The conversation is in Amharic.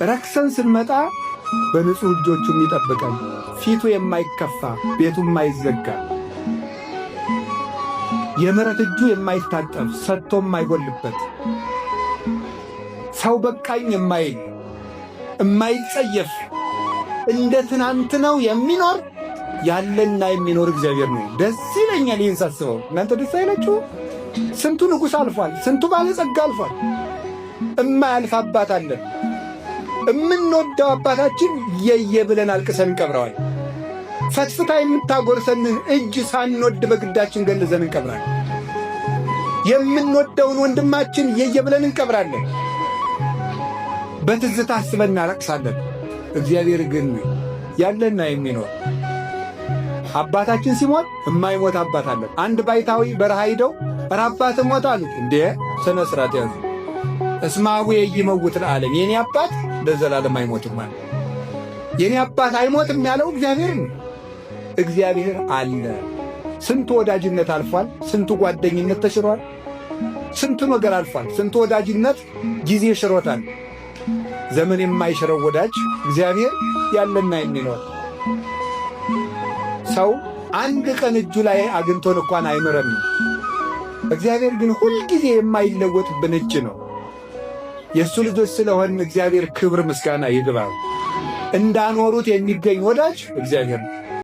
ረክሰን ስንመጣ በንጹሕ እጆቹ የሚጠብቀን ፊቱ የማይከፋ ቤቱ የማይዘጋ የምሕረት እጁ የማይታጠፍ ሰጥቶ የማይጎልበት ሰው በቃኝ የማይል የማይጸየፍ እንደ ትናንት ነው የሚኖር ያለና የሚኖር እግዚአብሔር ነው። ደስ ይለኛል ይህን ሳስበው። እናንተ ደስ አይላችሁ? ስንቱ ንጉሥ አልፏል፣ ስንቱ ባለጸጋ አልፏል። እማያልፍ አባት አለን። እምንወደው አባታችን የየብለን አልቅሰን እንቀብረዋል። ፈትፍታ የምታጎርሰንን እጅ ሳንወድ በግዳችን ገንዘን እንቀብራለን። የምንወደውን ወንድማችን የየብለን እንቀብራለን። በትዝታ አስበን እናለቅሳለን። እግዚአብሔር ግን ያለና የሚኖር አባታችን ሲሞት የማይሞት አባት አለን። አንድ ባይታዊ በረሃ ሂደው ኧረ አባት ሞት አሉት። እንዴ ስነ ስርዓት ያዙ። እስመ አቡየ ኢይመውት ለዓለም፣ የኔ አባት ለዘላለም አይሞትም ማለት የኔ አባት አይሞትም ያለው እግዚአብሔር ነው። እግዚአብሔር አለ። ስንቱ ወዳጅነት አልፏል። ስንቱ ጓደኝነት ተሽሯል። ስንቱ ነገር አልፏል። ስንቱ ወዳጅነት ጊዜ ሽሮታል። ዘመን የማይሽረው ወዳጅ እግዚአብሔር ያለና የሚኖር ሰው አንድ ቀን እጁ ላይ አግኝቶን እንኳን አይምረንም። እግዚአብሔር ግን ሁልጊዜ የማይለወጥብን እጅ ነው። የእሱ ልጆች ስለሆን እግዚአብሔር ክብር ምስጋና ይግባው። እንዳኖሩት የሚገኝ ወዳጅ እግዚአብሔር ነው።